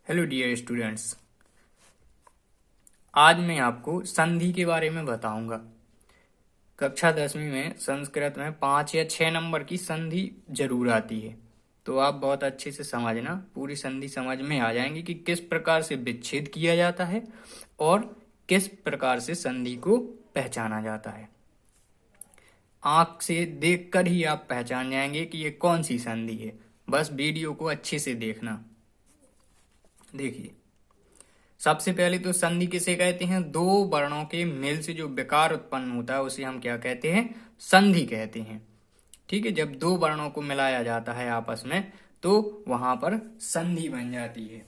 Hello dear students, आज मैं आपको संधि के बारे में बताऊंगा। कक्षा 10वीं में संस्कृत में 5 या 6 नंबर की संधि जरूर आती है, तो आप बहुत अच्छे से समझना। पूरी संधि समझ में आ जाएंगी कि किस प्रकार से विच्छेद किया जाता है और किस प्रकार से संधि को पहचाना जाता है। आंख से देखकर ही आप पहचान जाएंगे कि ये कौन सी संधि है। बस वीडियो को अच्छे से देखना। देखिए, सबसे पहले तो संधि किसे कहते हैं? दो वर्णों के मेल से जो विकार उत्पन्न होता है उसे हम क्या कहते हैं? संधि कहते हैं। ठीक है, जब दो वर्णों को मिलाया जाता है आपस में तो वहां पर संधि बन जाती है।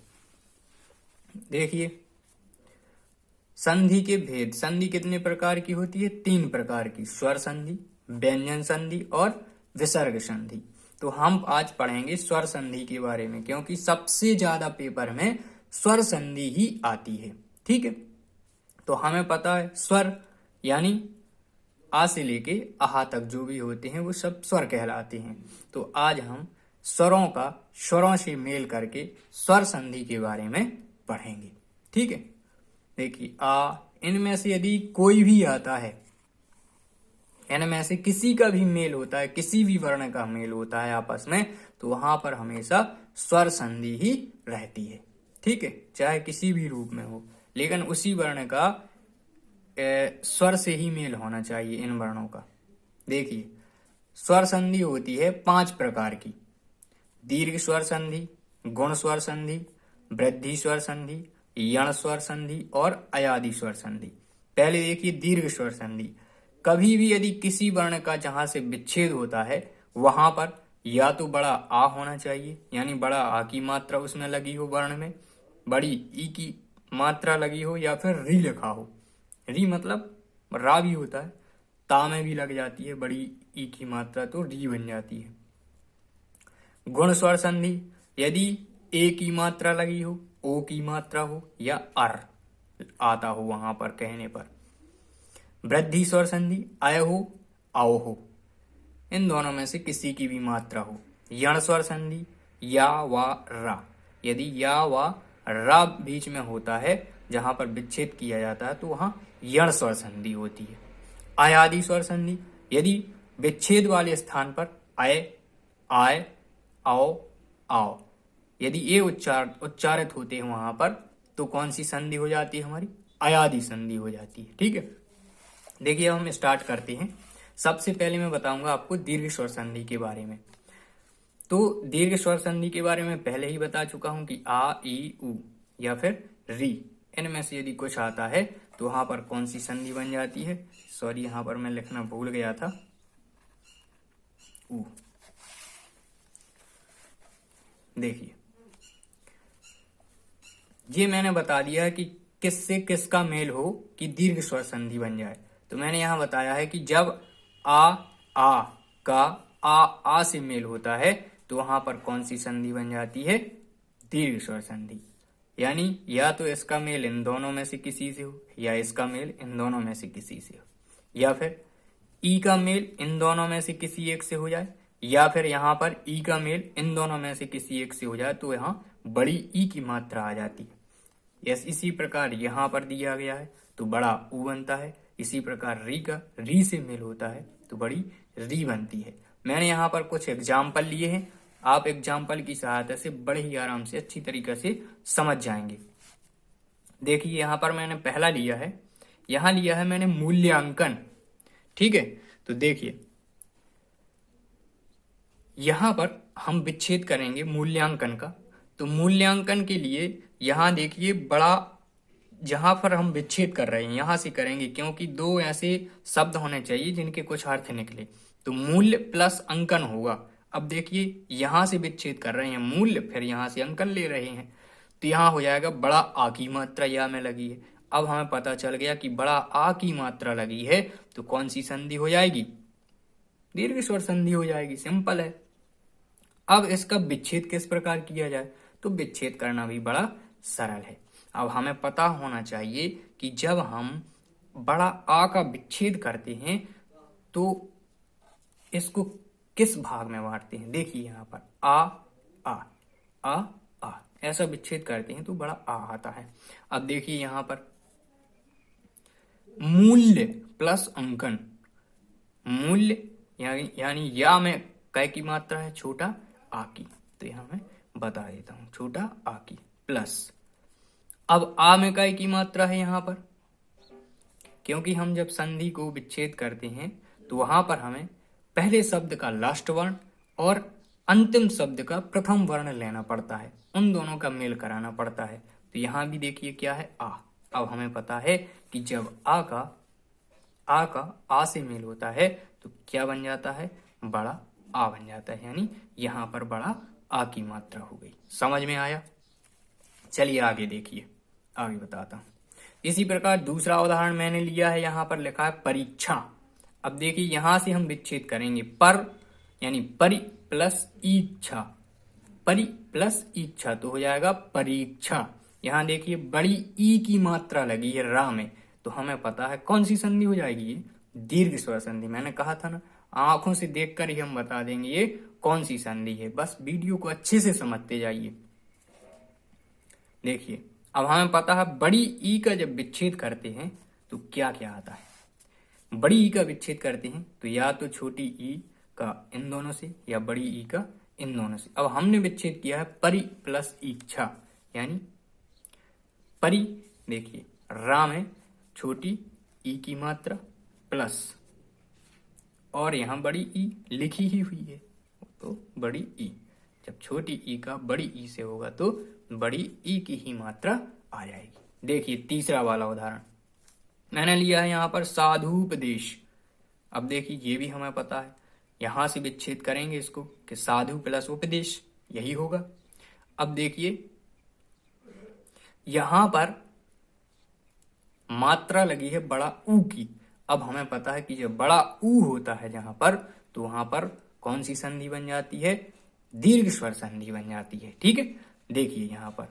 देखिए, संधि के भेद। संधि कितने प्रकार की होती है? 3 प्रकार की। स्वर संधि, व्यंजन संधि और विसर्ग संधि। तो हम आज पढ़ेंगे स्वर संधि के बारे में, क्योंकि सबसे ज्यादा पेपर में स्वर संधि ही आती है। ठीक है, तो हमें पता है स्वर यानी आ से लेके आहा तक जो भी होते हैं वो सब स्वर कहलाते हैं। तो आज हम स्वरों से मेल करके स्वर संधि के बारे में पढ़ेंगे। ठीक है, देखिए, आ, इनमें से यदि कोई भी आता है, इनमें से किसी का भी मेल होता है, किसी भी वर्ण का मेल होता है आपस में, तो वहां पर हमेशा स्वर संधि ही रहती है। ठीक है, चाहे किसी भी रूप में हो, लेकिन उसी वर्ण का स्वर से ही मेल होना चाहिए इन वर्णों का। देखिए, स्वर संधि होती है 5 प्रकार की। दीर्घ स्वर संधि, गुण स्वर संधि, वृद्धि स्वर संधि, यण स्वर संधि और अयादि स्वर संधि। पहले देखिए दीर्घ स्वर संधि। कभी भी यदि किसी वर्ण का जहां से विच्छेद होता है वहां पर या तो बड़ा आ होना चाहिए, यानी बड़ा आ की मात्रा उसमें लगी हो वर्ण में, बड़ी ई की मात्रा लगी हो, या फिर री लिखा हो। री मतलब रा भी होता है, ता में भी लग जाती है बड़ी ई की मात्रा, तो री बन जाती है। गुण स्वर संधि, यदि ए की मात्रा लगी हो, ओ की मात्रा हो या अर आता हो वहां पर कहने पर। वृद्धि स्वर संधि, अय हो, आओ हो, इन दोनों में से किसी की भी मात्रा हो। यण स्वर संधि, या व रा, यदि या व रा बीच में होता है जहां पर विच्छेद किया जाता है तो वहां यण स्वर संधि होती है। अयादि स्वर संधि, यदि विच्छेद वाले स्थान पर अय, आय, आओ, आओ, यदि ये उच्चारित होते हैं वहां पर तो कौन सी संधि हो जाती है? हमारी अयादि संधि हो जाती है। ठीक है, देखिए अब हम स्टार्ट करते हैं। सबसे पहले मैं बताऊंगा आपको दीर्घ स्वर संधि के बारे में। तो दीर्घ स्वर संधि के बारे में पहले ही बता चुका हूं कि आ, ई, उ या फिर री, इनमें से यदि कुछ आता है तो वहां पर कौन सी संधि बन जाती है? सॉरी, यहां पर मैं लिखना भूल गया था, उ। देखिए, ये मैंने बता दिया है कि किससे किसका मेल हो कि दीर्घ स्वर संधि बन जाए। तो मैंने यहां बताया है कि जब आ का आ से मेल होता है तो वहां पर कौन सी संधि बन जाती है? दीर्घ स्वर संधि। यानी या तो इसका मेल इन दोनों में से किसी से हो, या इसका मेल इन दोनों में से किसी से हो, या फिर ई का मेल इन दोनों में से किसी एक से हो जाए, या फिर यहाँ पर ई का मेल इन दोनों में से किसी एक से हो जाए तो यहाँ बड़ी ई की मात्रा आ जाती है। यस, इसी प्रकार यहाँ पर दिया गया है तो बड़ा ऊ बनता है। इसी प्रकार री का री से मेल होता है तो बड़ी री बनती है। मैंने यहाँ पर कुछ एग्जाम्पल लिए हैं, आप एग्जाम्पल की सहायता से बड़े ही आराम से अच्छी तरीके से समझ जाएंगे। देखिए, यहाँ पर मैंने पहला लिया है, यहाँ लिया है मैंने मूल्यांकन। ठीक है, तो देखिए यहां पर हम विच्छेद करेंगे मूल्यांकन का। तो मूल्यांकन के लिए यहां देखिए बड़ा, जहां पर हम विच्छेद कर रहे हैं यहां से करेंगे, क्योंकि दो ऐसे शब्द होने चाहिए जिनके कुछ अर्थ निकले। तो मूल्य प्लस अंकन होगा। अब देखिए, यहां से विच्छेद कर रहे हैं मूल्य, फिर यहां से अंकन ले रहे हैं, तो यहां हो जाएगा बड़ा आ की मात्रा या में लगी है। अब हमें पता चल गया कि बड़ा आ की मात्रा लगी है तो कौन सी संधि हो जाएगी? दीर्घ स्वर संधि हो जाएगी। सिंपल है। अब इसका विच्छेद किस प्रकार किया जाए? तो विच्छेद करना भी बड़ा सरल है। अब हमें पता होना चाहिए कि जब हम बड़ा आ का विच्छेद करते हैं तो इसको किस भाग में बांटते हैं। देखिए, यहां पर आ आ आ आ, ऐसा विच्छेद करते हैं तो बड़ा आ आता है। अब देखिए यहाँ पर मूल्य प्लस अंकन, मूल्य यानी या में कै की मात्रा है छोटा आ की, तो यहाँ मैं बता देता हूं छोटा आ की प्लस, अब आ में कै की मात्रा है यहाँ पर, क्योंकि हम जब संधि को विच्छेद करते हैं तो वहां पर हमें पहले शब्द का लास्ट वर्ण और अंतिम शब्द का प्रथम वर्ण लेना पड़ता है, उन दोनों का मेल कराना पड़ता है। तो यहाँ भी देखिए क्या है आ। अब हमें पता है कि जब आ का आ से मेल होता है तो क्या बन जाता है, बड़ा आ बन जाता है, यानी यहाँ पर बड़ा आ की मात्रा हो गई। समझ में आया? चलिए आगे देखिए, आगे बताता हूं। इसी प्रकार दूसरा उदाहरण मैंने लिया है, यहाँ पर लिखा है परीक्षा। अब देखिए यहां से हम विच्छेद करेंगे पर यानी परि प्लस इच्छा, परि प्लस इच्छा तो हो जाएगा परीक्षा। यहाँ देखिए बड़ी ई की मात्रा लगी है रा में, तो हमें पता है कौन सी संधि हो जाएगी, ये दीर्घ स्वर संधि। मैंने कहा था ना, आंखों से देखकर ही हम बता देंगे ये कौन सी संधि है, बस वीडियो को अच्छे से समझते जाइए। देखिए अब हमें पता है बड़ी ई का जब विच्छेद करते हैं तो क्या क्या आता है। बड़ी ई का विच्छेद करते हैं तो या तो छोटी ई का इन दोनों से या बड़ी ई का इन दोनों से। अब हमने विच्छेद किया है परि प्लस इच्छा, यानी परि देखिए राम है छोटी ई की मात्रा प्लस और यहां बड़ी ई लिखी ही हुई है तो बड़ी ई, जब छोटी ई का बड़ी ई से होगा तो बड़ी ई की ही मात्रा आ जाएगी। देखिए तीसरा वाला उदाहरण मैंने लिया है यहाँ पर साधुपदेश। अब देखिए ये भी हमें पता है, यहां से विच्छेद करेंगे इसको कि साधु प्लस उपदेश यही होगा। अब देखिए यहां पर मात्रा लगी है बड़ा ऊ की। अब हमें पता है कि जब बड़ा ऊ होता है जहां पर, तो वहां पर कौन सी संधि बन जाती है, दीर्घ स्वर संधि बन जाती है। ठीक है, देखिए यहां पर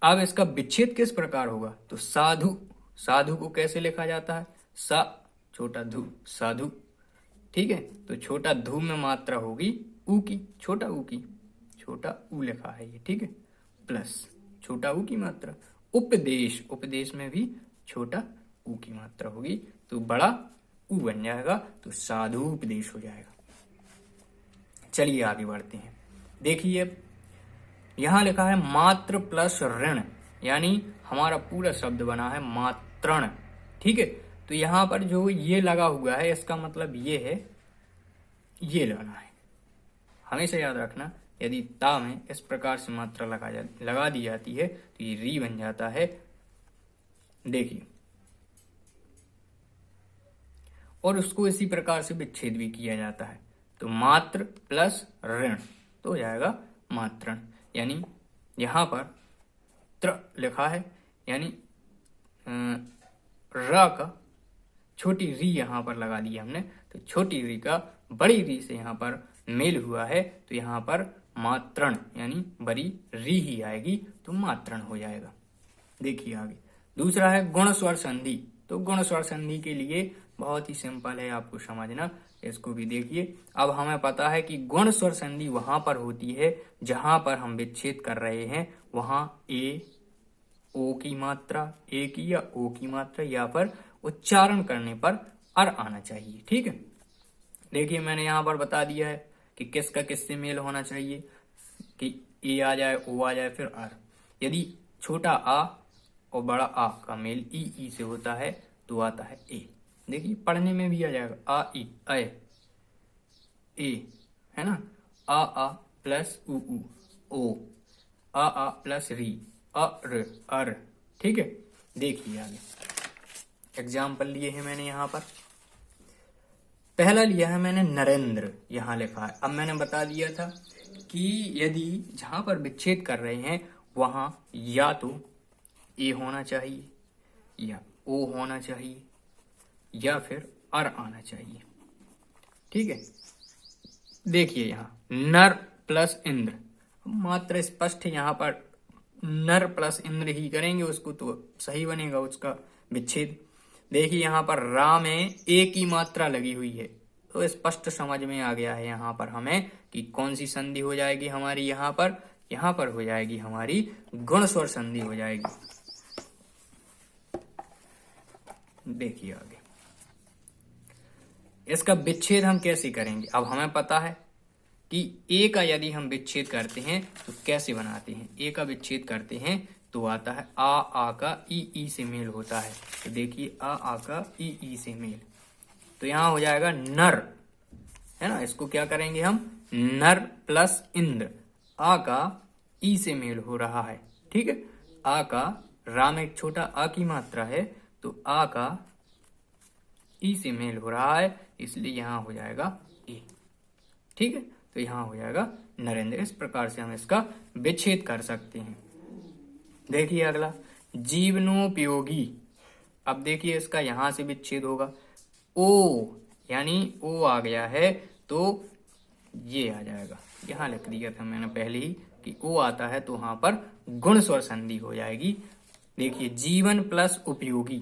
अब इसका विच्छेद किस प्रकार होगा, तो साधु, साधु को कैसे लिखा जाता है, सा छोटा धु साधु। ठीक है, तो छोटा धु में मात्रा होगी ऊ की, छोटा ऊ की, छोटा ऊ लिखा है ये। ठीक है, प्लस छोटा ऊ की मात्रा। उपदेश, उपदेश में भी छोटा ऊ की मात्रा होगी तो बड़ा ऊ बन जाएगा, तो साधु उपदेश हो जाएगा। चलिए आगे बढ़ते हैं। देखिए यहां लिखा है मात्र प्लस ऋण, यानी हमारा पूरा शब्द बना है मात्रण। ठीक है, तो यहां पर जो ये लगा हुआ है इसका मतलब ये है, ये लेना है। हमेशा याद रखना, यदि ता में इस प्रकार से मात्रा लगा दी जाती है तो ये री बन जाता है। देखिए और उसको इसी प्रकार से विच्छेद भी किया जाता है, तो मात्र प्लस ऋण तो हो जाएगा मात्रण। यानी यहां पर त्र लिखा है, यानी र का छोटी री यहां पर लगा दी हमने, तो छोटी री का बड़ी री से यहां पर मेल हुआ है तो यहां पर मात्रण यानी बड़ी री ही आएगी तो मात्रण हो जाएगा। देखिए आगे दूसरा है गुण स्वर संधि। तो गुण स्वर संधि के लिए बहुत ही सिंपल है आपको समझना, इसको भी देखिए। अब हमें पता है कि गुण स्वर संधि वहां पर होती है जहां पर हम विच्छेद कर रहे हैं, वहां ए ओ की मात्रा, ए की या ओ की मात्रा या पर उच्चारण करने पर अर आना चाहिए। ठीक है, देखिए मैंने यहां पर बता दिया है कि किसका किससे मेल होना चाहिए, कि ए आ जाए, ओ आ जाए, फिर अर। यदि छोटा आ और बड़ा आ का मेल ई से होता है तो आता है ए। देखिए पढ़ने में भी आ जाएगा आ ई अय ए, है ना, आ प्लस उ ओ, आ प्लस री अर। ठीक है, देखिए आगे एग्जाम्पल लिए हैं मैंने यहाँ पर। पहला लिया है मैंने नरेंद्र, यहाँ लिखा है। अब मैंने बता दिया था कि यदि जहां पर विच्छेद कर रहे हैं वहां या तो ए होना चाहिए या ओ होना चाहिए या फिर अर आना चाहिए। ठीक है, देखिए यहाँ नर प्लस इंद्र, मात्र स्पष्ट है, यहाँ पर नर प्लस इंद्र ही करेंगे उसको तो सही बनेगा उसका विच्छेद। देखिए यहाँ पर रा में ए की मात्रा लगी हुई है तो स्पष्ट समझ में आ गया है यहाँ पर हमें कि कौन सी संधि हो जाएगी हमारी यहाँ पर, यहाँ पर हो जाएगी हमारी गुण स्वर संधि हो जाएगी। देखिए आगे इसका विच्छेद हम कैसे करेंगे। अब हमें पता है कि ए का यदि हम विच्छेद करते हैं तो कैसे बनाते हैं। ए का विच्छेद करते हैं तो आता है आ का ई से मेल होता है। तो देखिए आ का ई से मेल, तो यहाँ हो जाएगा नर, है ना। इसको क्या करेंगे हम, नर प्लस इंद्र। आ का ई से मेल हो रहा है, ठीक है। आ का राम एक छोटा आ की मात्रा है, तो आ का ई से मेल हो रहा है, इसलिए यहाँ हो जाएगा ए, ठीक है। तो यहाँ हो जाएगा नरेंद्र। इस प्रकार से हम इसका विच्छेद कर सकते हैं। देखिए अगला जीवनोपयोगी। अब देखिए इसका यहाँ से विच्छेद होगा। ओ यानी ओ आ गया है तो ये आ जाएगा, यहाँ लिख दिया था मैंने पहले ही कि ओ आता है तो वहां पर गुण स्वर संधि हो जाएगी। देखिए जीवन प्लस उपयोगी,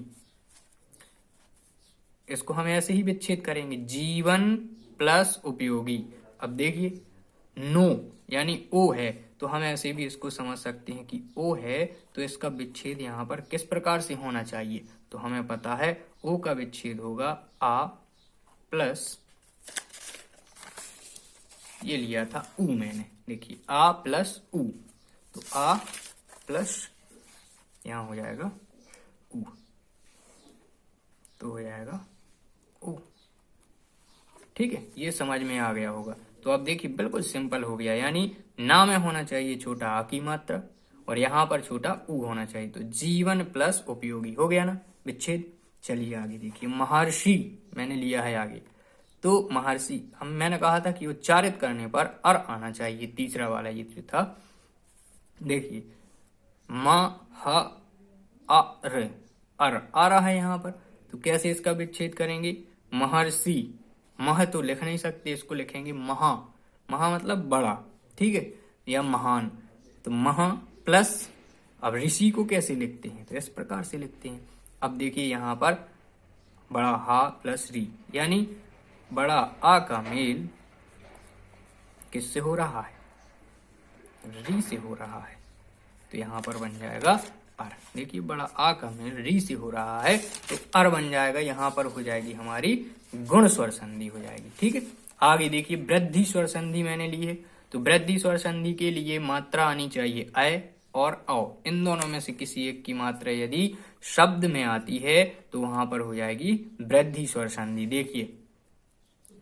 इसको हम ऐसे ही विच्छेद करेंगे, जीवन प्लस उपयोगी। अब देखिए नो यानी ओ है, तो हम ऐसे भी इसको समझ सकते हैं कि ओ है तो इसका विच्छेद यहाँ पर किस प्रकार से होना चाहिए। तो हमें पता है ओ का विच्छेद होगा आ प्लस, ये लिया था ऊ मैंने, देखिए आ प्लस ऊ, तो आ प्लस यहाँ हो जाएगा ऊ, तो हो जाएगा ऊ, ठीक है। ये समझ में आ गया होगा। तो अब देखिए बिल्कुल सिंपल हो गया, यानी ना में होना चाहिए छोटा आ की मात्रा और यहाँ पर छोटा ऊ होना चाहिए। तो जीवन प्लस उपयोगी हो गया ना विच्छेद। चलिए आगे देखिए महर्षि मैंने लिया है आगे। तो महर्षि मैंने कहा था कि उच्चारित करने पर अर आना चाहिए, तीसरा वाला ये जो था। देखिए अर आ रहा है यहाँ पर, तो कैसे इसका विच्छेद करेंगे। महर्षि, मह तो लिख नहीं सकते, इसको लिखेंगे महा, महा मतलब बड़ा, ठीक है, या महान। तो महा प्लस, अब ऋषि को कैसे लिखते हैं, तो इस प्रकार से लिखते हैं। अब देखिए यहाँ पर बड़ा हा प्लस री, यानी बड़ा आ का मेल किससे हो रहा है, री से हो रहा है, तो यहाँ पर बन जाएगा अर। देखिए बड़ा आ का मेल री से हो रहा है तो अर बन जाएगा, यहाँ पर हो जाएगी हमारी गुण स्वर संधि हो जाएगी, ठीक है। आगे देखिए वृद्धि स्वर संधि मैंने ली है। तो वृद्धि स्वर संधि के लिए मात्रा आनी चाहिए अय और औ, इन दोनों में से किसी एक की मात्रा यदि शब्द में आती है तो वहां पर हो जाएगी वृद्धि स्वर संधि। देखिए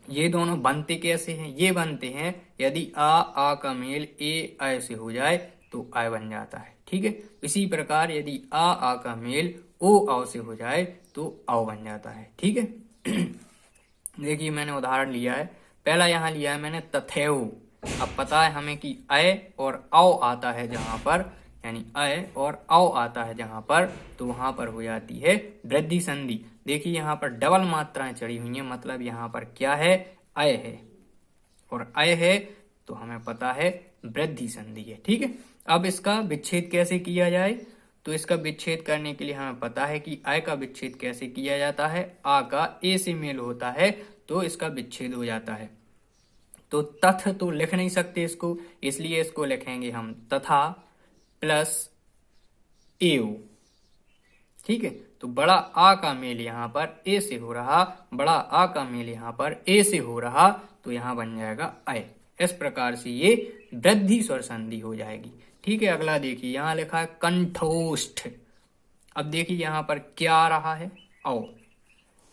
ये दोनों बनते कैसे हैं, ये बनते हैं यदि आ का मेल ए अय से हो जाए तो अय बन जाता है, ठीक है। इसी प्रकार यदि आ का मेल ओ औ से हो जाए तो औ बन जाता है, ठीक है। देखिए मैंने उदाहरण लिया है, पहला यहाँ लिया है मैंने तथैव। अब पता है हमें कि अय और औ आता है जहां पर, यानी अय और औ आता है जहां पर, तो वहां पर हो जाती है वृद्धि संधि। देखिए यहाँ पर डबल मात्राएं चढ़ी हुई हैं, मतलब यहाँ पर क्या है, अय है और अय है, तो हमें पता है वृद्धि संधि है, ठीक है। अब इसका विच्छेद कैसे किया जाए, तो इसका विच्छेद करने के लिए हमें पता है कि अय का विच्छेद कैसे किया जाता है, आ का ए से मेल होता है तो इसका विच्छेद हो जाता है। तो तथ तो लिख नहीं सकते इसको, इसलिए इसको लिखेंगे हम तथा प्लस एव, ठीक है। तो बड़ा आ का मेल यहाँ पर ए से हो रहा, बड़ा आ का मेल यहाँ पर ए से हो रहा, तो यहाँ बन जाएगा अय। इस प्रकार से ये वृद्धि स्वर संधि हो जाएगी, ठीक है। अगला देखिए यहाँ लिखा है कंठोष्ठ। अब देखिए यहाँ पर क्या आ रहा है, औ,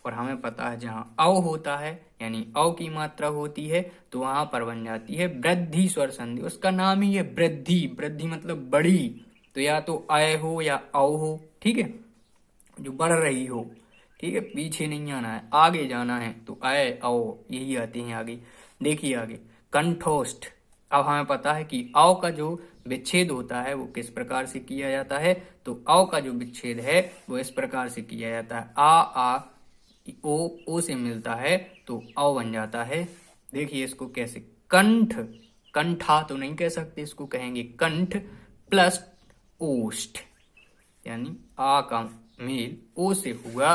और हमें पता है जहाँ औ होता है यानी औ की मात्रा होती है तो वहां पर बन जाती है वृद्धि स्वर संधि। उसका नाम ही है वृद्धि, वृद्धि मतलब बड़ी, तो या तो अय हो या औ हो, ठीक है, जो बढ़ रही हो, ठीक है, पीछे नहीं आना है, आगे जाना है, तो अय औ यही आते हैं आगे। देखिए आगे कंठोष्ठ। अब हमें पता है कि औ का जो विच्छेद होता है वो किस प्रकार से किया जाता है, तो औ का जो विच्छेद है वो इस प्रकार से किया जाता है, आ ओ से मिलता है तो औ बन जाता है। देखिए इसको कैसे, कंठ, कंठा तो नहीं कह सकते, इसको कहेंगे कंठ प्लस ओष्ठ, यानी आ का मेल ओ से हुआ,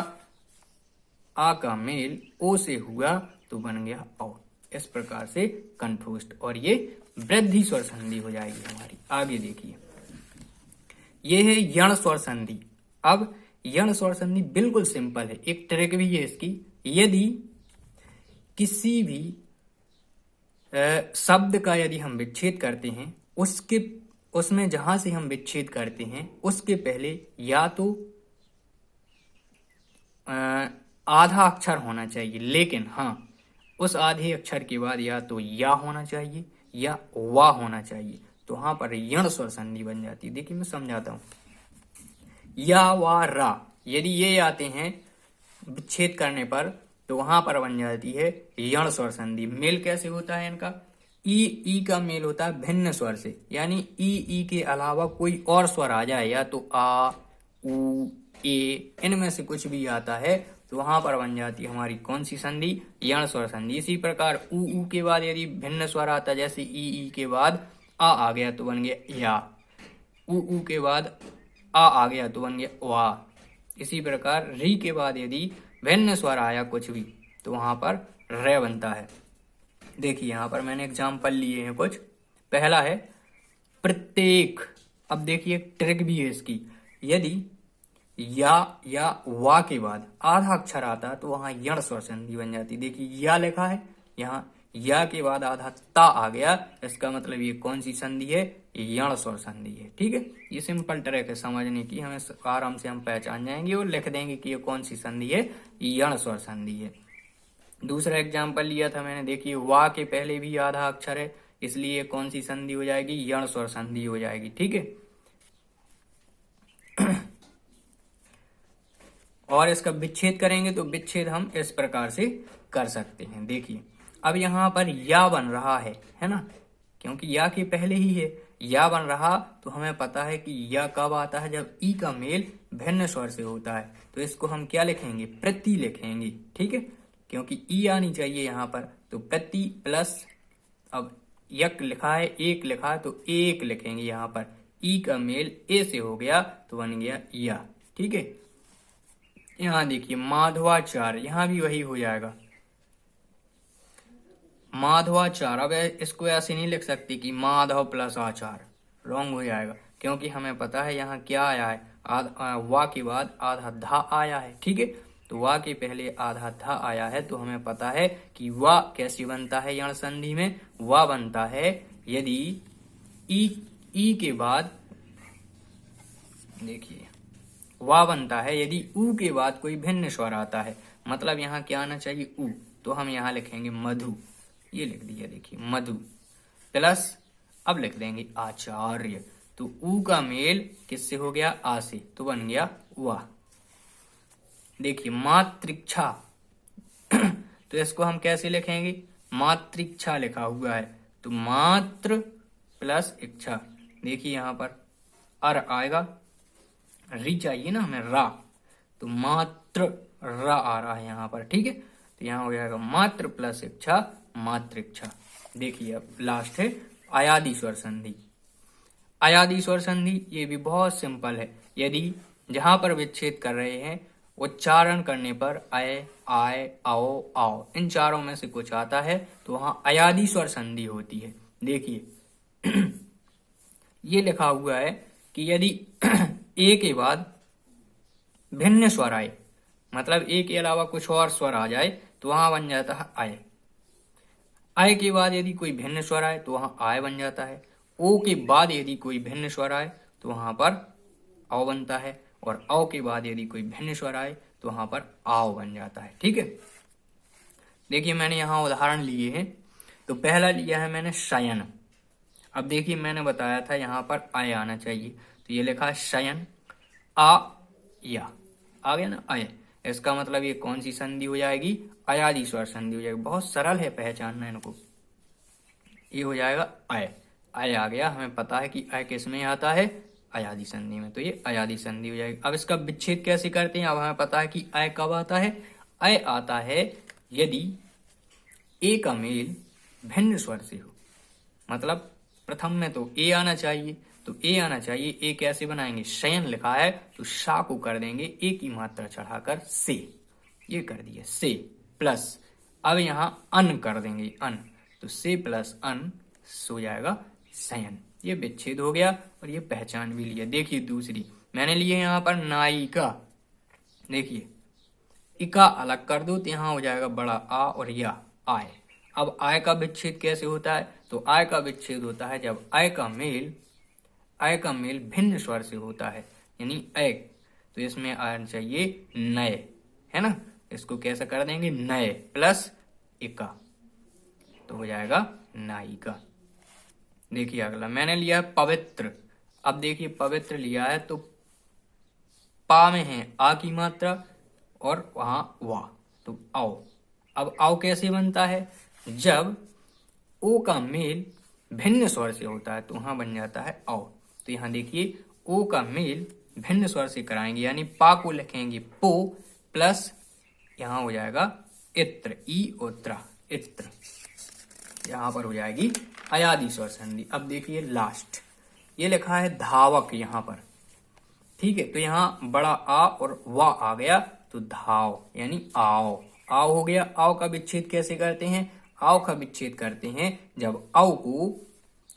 आ का मेल ओ से हुआ तो बन गया औ। इस प्रकार से कंठोष्ठ, और ये वृद्धि स्वर संधि हो जाएगी हमारी। आगे देखिए, ये है यण स्वर संधि। अब यण स्वर संधि बिल्कुल सिंपल है, एक ट्रिक भी है इसकी। यदि किसी भी शब्द का यदि हम विच्छेद करते हैं, उसमें जहां से हम विच्छेद करते हैं उसके पहले या तो आधा अक्षर होना चाहिए, लेकिन हाँ, उस आधे अक्षर के बाद या तो या होना चाहिए या वा होना चाहिए। तो वहां पर यण स्वर संधि बन जाती है। देखिए मैं समझाता हूं। या वा रा यदि ये आते हैं विच्छेद करने पर तो वहां पर बन जाती है यण स्वर संधि। मेल कैसे होता है इनका? ई का मेल होता है भिन्न स्वर से, यानी ई के अलावा कोई और स्वर आ जाए, या तो आ, उ, ए, इनमें से कुछ भी आता है तो वहां पर बन जाती है हमारी कौन सी संधि? यण स्वर संधि। इसी प्रकार उ के बाद यदि भिन्न स्वर आता, जैसे ई के बाद आ गया तो बन गया या, उ के बाद आ गया तो बन गया वा। इसी प्रकार री के बाद यदि भिन्न स्वर आया कुछ भी तो वहां पर रे बनता है। देखिए यहाँ पर मैंने एग्जाम्पल लिए हैं कुछ। पहला है प्रत्येक। अब देखिए ट्रिक भी है इसकी। यदि या वा के बाद आधा अक्षर आता तो वहां यण स्वर संधि बन जाती। देखिए या लिखा है, यहाँ या के बाद आधा ता आ गया, इसका मतलब ये कौन सी संधि है? यण स्वर संधि है। ठीक है, ये सिंपल ट्रिक है समझने की, हमें आराम से हम पहचान जाएंगे और लिख देंगे कि ये कौन सी संधि है, यण स्वर संधि है। दूसरा एग्जाम्पल लिया था मैंने, देखिए वा के पहले भी आधा अक्षर है, इसलिए कौन सी संधि हो जाएगी? यण स्वर संधि हो जाएगी। ठीक है, और इसका विच्छेद करेंगे तो विच्छेद हम इस प्रकार से कर सकते हैं। देखिए अब यहाँ पर या बन रहा है ना, क्योंकि या के पहले ही है या बन रहा, तो हमें पता है कि या कब आता है? जब ई का मेल भिन्न स्वर से होता है। तो इसको हम क्या लिखेंगे? प्रति लिखेंगे। ठीक है, क्योंकि ई आनी चाहिए यहाँ पर, तो प्रति प्लस, अब यक लिखा है, एक लिखा है, तो एक लिखेंगे यहाँ पर। ई का मेल ए से हो गया तो बन गया या। ठीक है, यहाँ देखिए माधवाचार्य, यहाँ भी वही हो जाएगा माधवाचार्य। अब इसको ऐसे नहीं लिख सकते कि माधव प्लस आचार, रॉन्ग हो जाएगा, क्योंकि हमें पता है यहाँ क्या आया है, वा के बाद आधा धा आया है। ठीक है, तो वा के पहले आधा धा आया है, तो हमें पता है कि वा कैसे बनता है यण संधि में? वा बनता है यदि ई के बाद, देखिए वा बनता है यदि ऊ के बाद कोई भिन्न स्वर आता है। मतलब यहाँ क्या आना चाहिए? ऊ, तो हम यहाँ लिखेंगे मधु, ये लिख दिया। देखिए मधु प्लस, अब लिख देंगे आचार्य, तो ऊ का मेल किससे हो गया? आ से, तो बन गया वा। देखिए मातृक्षा तो इसको हम कैसे लिखेंगे? मातृक्षा लिखा हुआ है, तो मात्र प्लस इच्छा। देखिए यहाँ पर अर आएगा, री चाहिए ना हमें, रा, तो मात्र रा आ रहा है यहाँ पर। ठीक है, तो यहाँ हो जाएगा मात्र प्लस इच्छा, मातृक्षा। देखिए अब लास्ट है अयादि स्वर संधि। अयादि स्वर संधि ये भी बहुत सिंपल है। यदि जहां पर विच्छेद कर रहे हैं उच्चारण करने पर अय, आय, आओ, आओ, इन चारों में से कुछ आता है तो वहां अयादि स्वर संधि होती है। देखिए ये लिखा हुआ है कि यदि ए के बाद भिन्न स्वर आए, मतलब ए के अलावा कुछ और स्वर आ जाए तो वहां बन जाता है आय। आय के बाद यदि कोई भिन्न स्वर आए तो वहां आय बन जाता है। ओ के बाद यदि कोई भिन्न स्वर आए तो वहां पर औ बनता है, और औ के बाद यदि कोई भिन्न स्वर आए तो वहां पर आओ बन जाता है। ठीक है, देखिए मैंने यहाँ उदाहरण लिए हैं। तो पहला लिया है मैंने शयन। अब देखिए मैंने बताया था यहाँ पर आय आना चाहिए, तो ये लिखा है शयन, आ या, आ गया ना आय। इसका मतलब ये कौन सी संधि हो जाएगी? अयादि स्वर संधि हो जाएगी। बहुत सरल है पहचानना इनको। ये हो जाएगा आय, आय आ गया, हमें पता है कि आय किस में आता है? अयादि संधि में, तो ये अयादि संधि हो जाएगी। अब इसका विच्छेद कैसे करते हैं? अब हमें पता है कि आय कब आता है? आय आता है यदि ए का मेल भिन्न स्वर से हो। मतलब प्रथम में तो ए आना चाहिए, तो ए आना चाहिए। ए कैसे बनाएंगे? शयन लिखा है तो शा को कर देंगे ए की मात्रा चढ़ाकर से, ये कर दिया से प्लस, अब यहाँ अन कर देंगे अन, तो से प्लस अन सो जाएगा शयन। ये विच्छेद हो गया और ये पहचान भी लिया। देखिए दूसरी मैंने लिए यहाँ पर नायिका। देखिए इका अलग कर दो तो यहाँ हो जाएगा बड़ा आ और या आय। अब आय का विच्छेद कैसे होता है? तो आय का विच्छेद होता है जब आय का मेल भिन्न स्वर से होता है, यानी ऐ। तो इसमें आना चाहिए नए, है ना। इसको कैसे कर देंगे? नए प्लस इका, तो हो जाएगा नायिका। देखिए अगला मैंने लिया पवित्र। अब देखिए पवित्र लिया है तो पा में है आ की मात्रा और वहां वा, तो आओ। अब आओ कैसे बनता है? जब ओ का मेल भिन्न स्वर से होता है तो वहां बन जाता है आओ। तो यहाँ देखिए ओ का मेल भिन्न स्वर से कराएंगे, यानी पा को लिखेंगे पो प्लस यहाँ हो जाएगा इत्र, ई उत्रा इत्र। यहाँ पर हो जाएगी अयादि स्वर संधि। अब देखिए लास्ट ये लिखा है धावक यहाँ पर, ठीक है। तो यहाँ बड़ा आ और वा आ गया तो धाव यानी आओ। आओ हो गया। आओ का विच्छेद कैसे करते हैं? आओ का विच्छेद करते हैं जब आओ को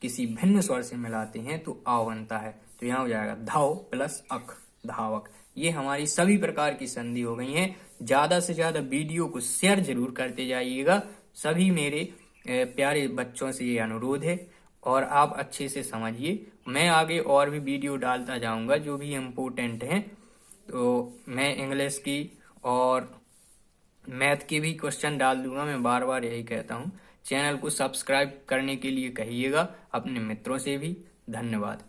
किसी भिन्न स्वर से मिलाते हैं तो आओ बनता है। तो यहाँ हो जाएगा धाव प्लस अक, धावक। ये हमारी सभी प्रकार की संधि हो गई हैं। ज्यादा से ज्यादा वीडियो को शेयर जरूर करते जाइएगा। सभी मेरे प्यारे बच्चों से ये अनुरोध है और आप अच्छे से समझिए। मैं आगे और भी वीडियो डालता जाऊंगा जो भी इम्पोर्टेंट हैं। तो मैं इंग्लिश की और मैथ के भी क्वेश्चन डाल दूंगा। मैं बार बार यही कहता हूँ। चैनल को सब्सक्राइब करने के लिए कहिएगा अपने मित्रों से भी। धन्यवाद।